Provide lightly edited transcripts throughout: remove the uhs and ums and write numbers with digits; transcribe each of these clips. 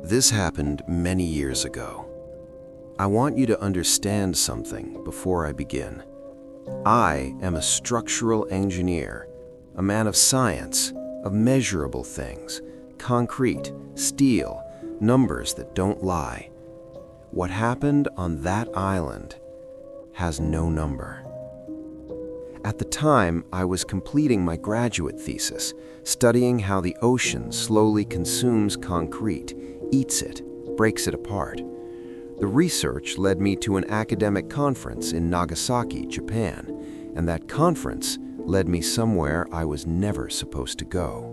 This happened many years ago. I want you to understand something before I begin. I am a structural engineer, a man of science, of measurable things, concrete, steel, numbers that don't lie. What happened on that island has no number. At the time, I was completing my graduate thesis, studying how the ocean slowly consumes concrete, eats it, breaks it apart. The research led me to an academic conference in Nagasaki, Japan, and that conference led me somewhere I was never supposed to go.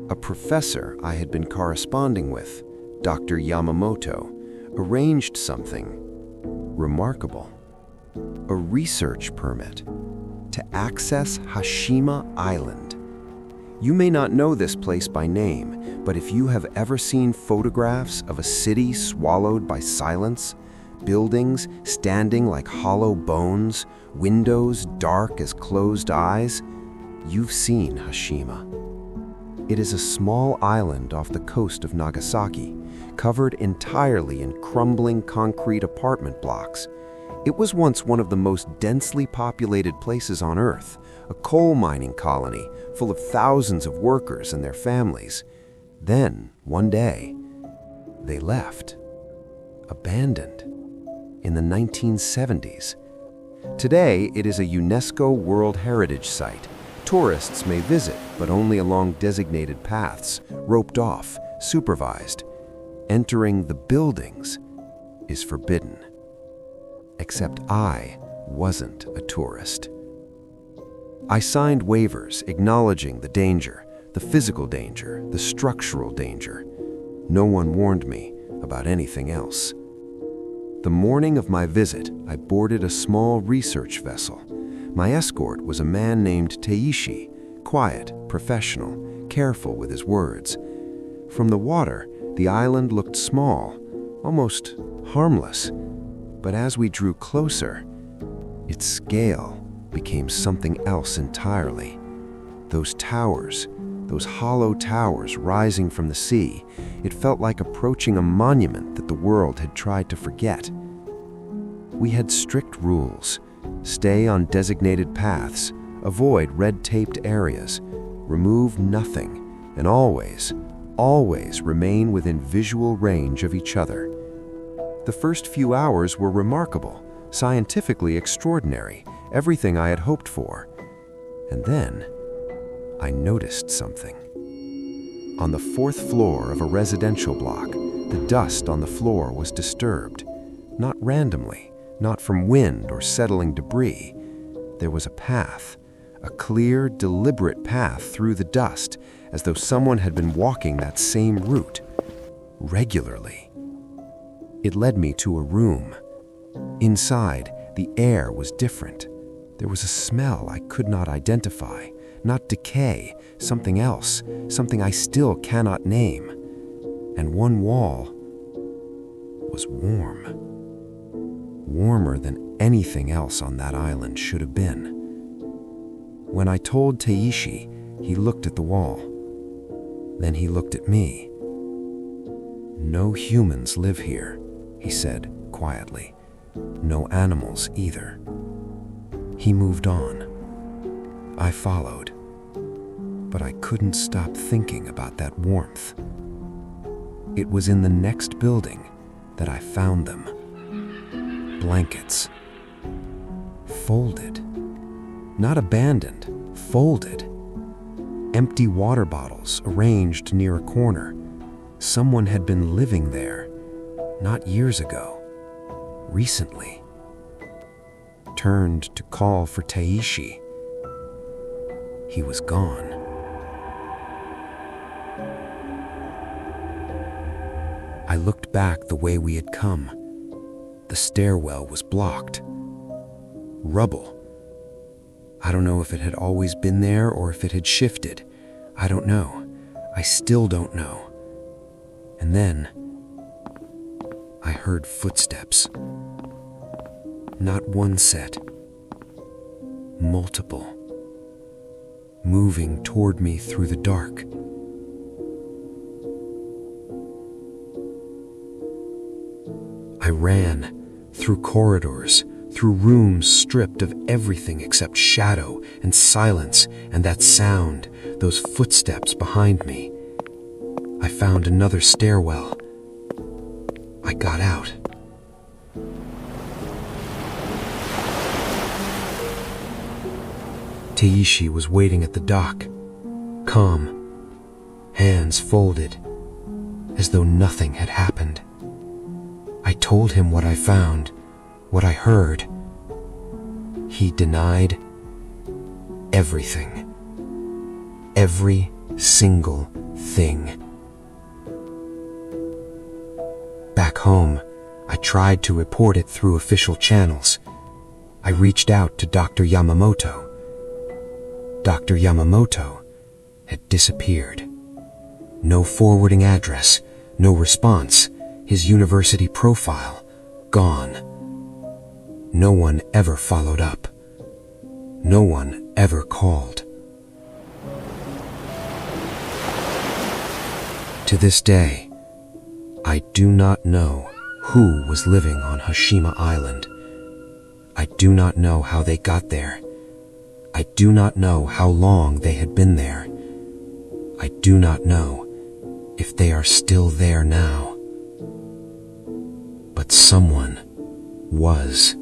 A professor I had been corresponding with, Dr. Yamamoto, arranged something remarkable. A research permit to access Hashima Island. You may not know this place by name, but if you have ever seen photographs of a city swallowed by silence, buildings standing like hollow bones, windows dark as closed eyes, you've seen Hashima. It is a small island off the coast of Nagasaki, covered entirely in crumbling concrete apartment blocks. It was once one of the most densely populated places on Earth, a coal mining colony full of thousands of workers and their families. Then, one day, they left, abandoned, in the 1970s. Today, it is a UNESCO World Heritage Site. Tourists may visit, but only along designated paths, roped off, supervised. Entering the buildings is forbidden. Except I wasn't a tourist. I signed waivers acknowledging the danger, the physical danger, the structural danger. No one warned me about anything else. The morning of my visit, I boarded a small research vessel. My escort was a man named Teishi, quiet, professional, careful with his words. From the water, the island looked small, almost harmless. But as we drew closer, its scale became something else entirely. Those towers, those hollow towers rising from the sea, it felt like approaching a monument that the world had tried to forget. We had strict rules: stay on designated paths, avoid red-taped areas, remove nothing, and always remain within visual range of each other. The first few hours were remarkable, scientifically extraordinary, everything I had hoped for. And then, I noticed something. On the 4th floor of a residential block, the dust on the floor was disturbed. Not randomly, not from wind or settling debris. There was a path, a clear, deliberate path through the dust, as though someone had been walking that same route, regularly. It led me to a room. Inside, the air was different. There was a smell I could not identify, not decay, something else, something I still cannot name. And one wall was warm. Warmer than anything else on that island should have been. When I told Teishi, he looked at the wall. Then he looked at me. "No humans live here," he said quietly. "No animals either." He moved on. I followed. But I couldn't stop thinking about that warmth. It was in the next building that I found them. Blankets. Folded. Not abandoned, folded. Empty water bottles arranged near a corner. Someone had been living there. Not years ago, recently. Turned to call for Teishi. He was gone. I looked back the way we had come. The stairwell was blocked. Rubble. I don't know if it had always been there or if it had shifted. I don't know. I still don't know. And then I heard footsteps. Not one set. Multiple. Moving toward me through the dark. I ran through corridors, through rooms stripped of everything except shadow and silence and that sound, those footsteps behind me. I found another stairwell. I got out. Teishi was waiting at the dock, calm, hands folded, as though nothing had happened. I told him what I found, what I heard. He denied everything. Every single thing. Back home, I tried to report it through official channels. I reached out to Dr. Yamamoto. Dr. Yamamoto had disappeared. No forwarding address, no response. His university profile, gone. No one ever followed up. No one ever called. To this day, I do not know who was living on Hashima Island. I do not know how they got there. I do not know how long they had been there. I do not know if they are still there now. But someone was.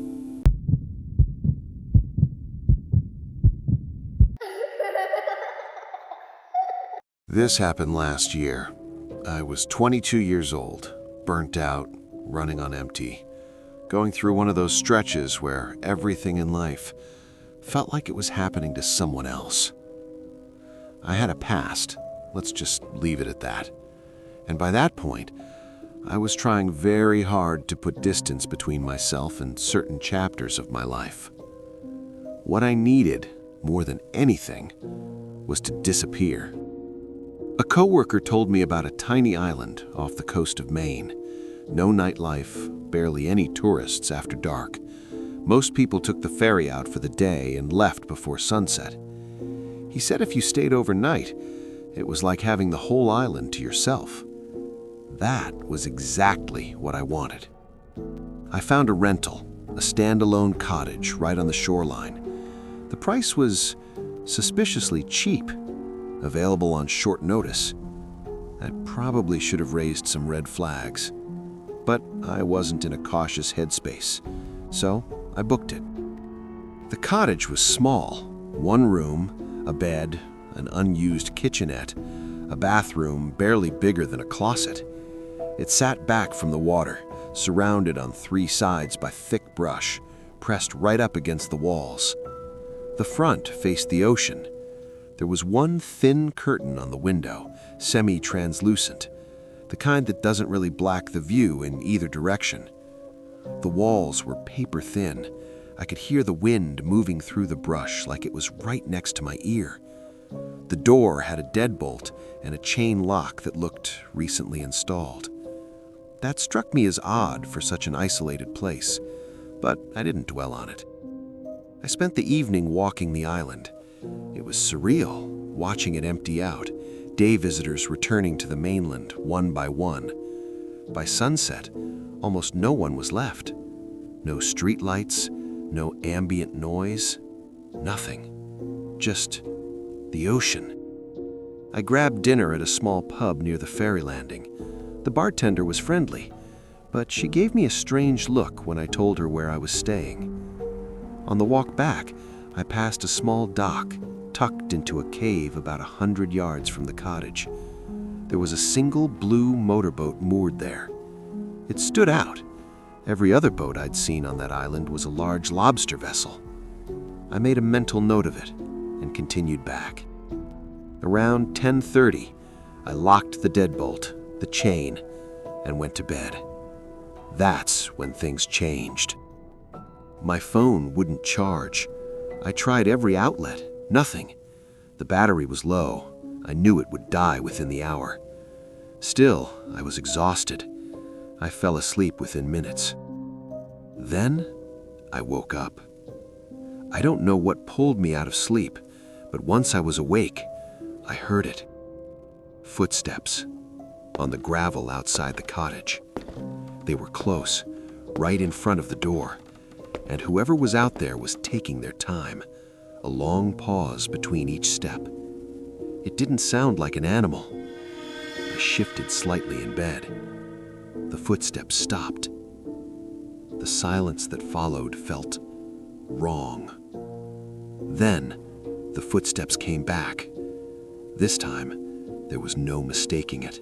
This happened last year. I was 22 years old, burnt out, running on empty, going through one of those stretches where everything in life felt like it was happening to someone else. I had a past, let's just leave it at that. And by that point, I was trying very hard to put distance between myself and certain chapters of my life. What I needed, more than anything, was to disappear. A coworker told me about a tiny island off the coast of Maine. No nightlife, barely any tourists after dark. Most people took the ferry out for the day and left before sunset. He said if you stayed overnight, it was like having the whole island to yourself. That was exactly what I wanted. I found a rental, a standalone cottage right on the shoreline. The price was suspiciously cheap, available on short notice. I probably should have raised some red flags, but I wasn't in a cautious headspace, so I booked it. The cottage was small, one room, a bed, an unused kitchenette, a bathroom barely bigger than a closet. It sat back from the water, surrounded on three sides by thick brush, pressed right up against the walls. The front faced the ocean. There was one thin curtain on the window, semi-translucent, the kind that doesn't really black the view in either direction. The walls were paper thin. I could hear the wind moving through the brush like it was right next to my ear. The door had a deadbolt and a chain lock that looked recently installed. That struck me as odd for such an isolated place, but I didn't dwell on it. I spent the evening walking the island. It was surreal, watching it empty out, day visitors returning to the mainland one by one. By sunset, almost no one was left. No streetlights, no ambient noise, nothing. Just the ocean. I grabbed dinner at a small pub near the ferry landing. The bartender was friendly, but she gave me a strange look when I told her where I was staying. On the walk back, I passed a small dock tucked into a cave about 100 yards from the cottage. There was a single blue motorboat moored there. It stood out. Every other boat I'd seen on that island was a large lobster vessel. I made a mental note of it and continued back. Around 10:30, I locked the deadbolt, the chain, and went to bed. That's when things changed. My phone wouldn't charge. I tried every outlet, nothing. The battery was low. I knew it would die within the hour. Still, I was exhausted. I fell asleep within minutes. Then, I woke up. I don't know what pulled me out of sleep, but once I was awake, I heard it. Footsteps on the gravel outside the cottage. They were close, right in front of the door, and whoever was out there was taking their time, a long pause between each step. It didn't sound like an animal. I shifted slightly in bed. The footsteps stopped. The silence that followed felt wrong. Then, the footsteps came back. This time, there was no mistaking it.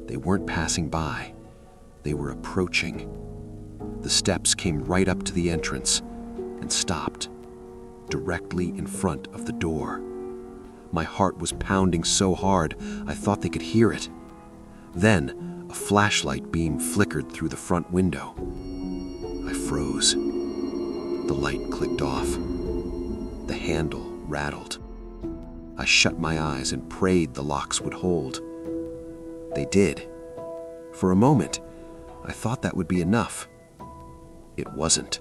They weren't passing by. They were approaching. The steps came right up to the entrance and stopped, directly in front of the door. My heart was pounding so hard, I thought they could hear it. Then, a flashlight beam flickered through the front window. I froze. The light clicked off. The handle rattled. I shut my eyes and prayed the locks would hold. They did. For a moment, I thought that would be enough. It wasn't.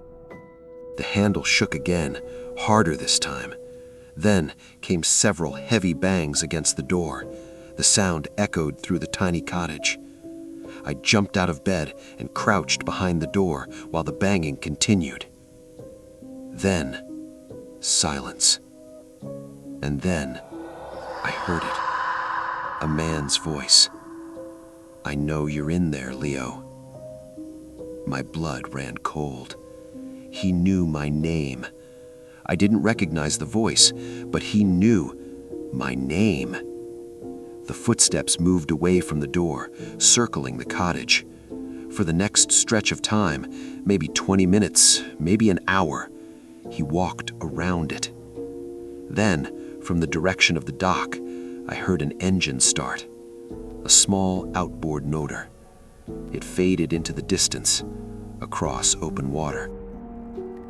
The handle shook again, harder this time. Then came several heavy bangs against the door. The sound echoed through the tiny cottage. I jumped out of bed and crouched behind the door while the banging continued. Then, silence. And then, I heard it. A man's voice. "I know you're in there, Leo." My blood ran cold. He knew my name. I didn't recognize the voice, but he knew my name. The footsteps moved away from the door, circling the cottage. For the next stretch of time, maybe 20 minutes, maybe an hour, he walked around it. Then, from the direction of the dock, I heard an engine start. A small outboard motor. It faded into the distance, across open water.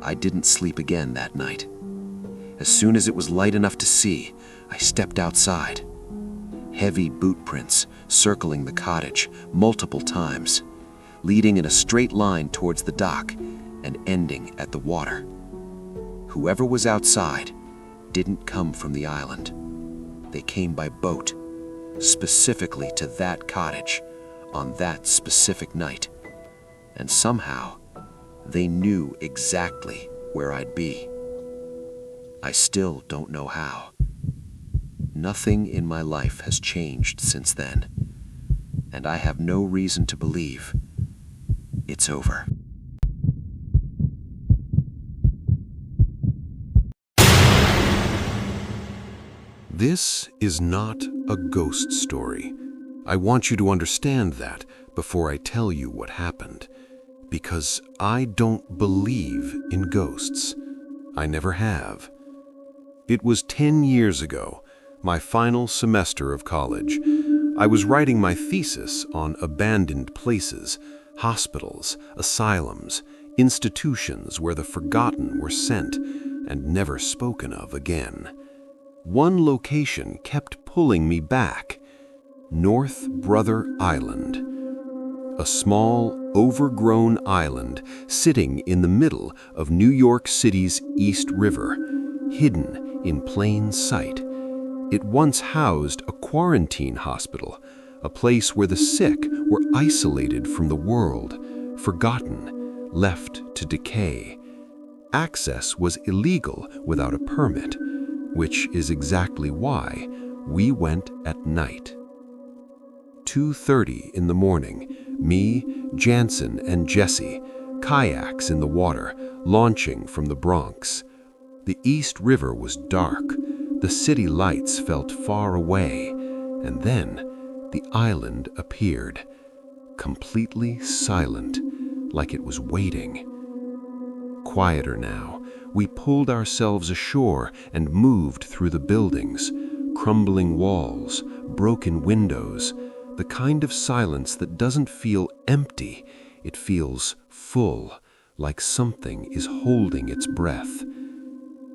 I didn't sleep again that night. As soon as it was light enough to see, I stepped outside. Heavy boot prints circling the cottage multiple times, leading in a straight line towards the dock and ending at the water. Whoever was outside didn't come from the island. They came by boat, specifically to that cottage on that specific night. And somehow, they knew exactly where I'd be. I still don't know how. Nothing in my life has changed since then, and I have no reason to believe it's over. This is not a ghost story. I want you to understand that before I tell you what happened, because I don't believe in ghosts. I never have. It was 10 years ago, my final semester of college. I was writing my thesis on abandoned places, hospitals, asylums, institutions where the forgotten were sent and never spoken of again. One location kept pulling me back: North Brother Island. A small, overgrown island sitting in the middle of New York City's East River, hidden in plain sight. It once housed a quarantine hospital, a place where the sick were isolated from the world, forgotten, left to decay. Access was illegal without a permit, which is exactly why we went at night. 2:30 in the morning, me, Jansen, and Jesse, kayaks in the water, launching from the Bronx. The East River was dark. The city lights felt far away, and then the island appeared, completely silent, like it was waiting. Quieter now, we pulled ourselves ashore and moved through the buildings, crumbling walls, broken windows, the kind of silence that doesn't feel empty, it feels full, like something is holding its breath.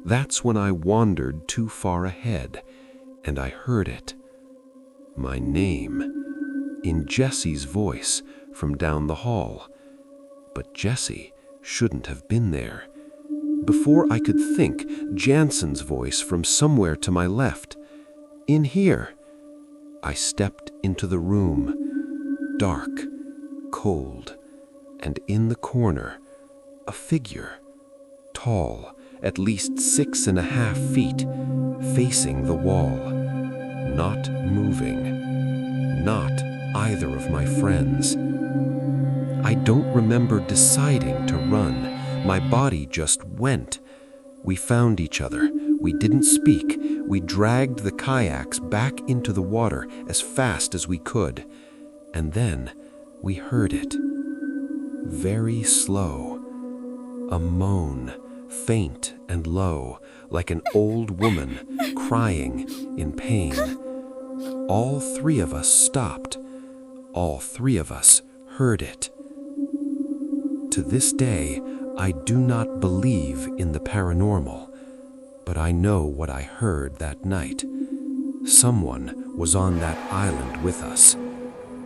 That's when I wandered too far ahead, and I heard it. My name, in Jesse's voice from down the hall. But Jesse shouldn't have been there. Before I could think, Jansen's voice from somewhere to my left. In here. I stepped into the room. Dark, cold, and in the corner, a figure, tall, at least 6.5 feet, facing the wall, not moving, not either of my friends. I don't remember deciding to run. My body just went. We found each other. We didn't speak. We dragged the kayaks back into the water as fast as we could. And then we heard it. Very slow. A moan, faint and low, like an old woman crying in pain. All three of us stopped. All three of us heard it. To this day, I do not believe in the paranormal, but I know what I heard that night. Someone was on that island with us.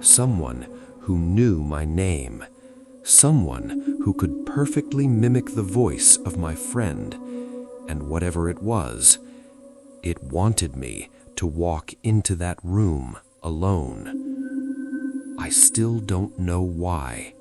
Someone who knew my name. Someone who could perfectly mimic the voice of my friend. And whatever it was, it wanted me to walk into that room alone. I still don't know why.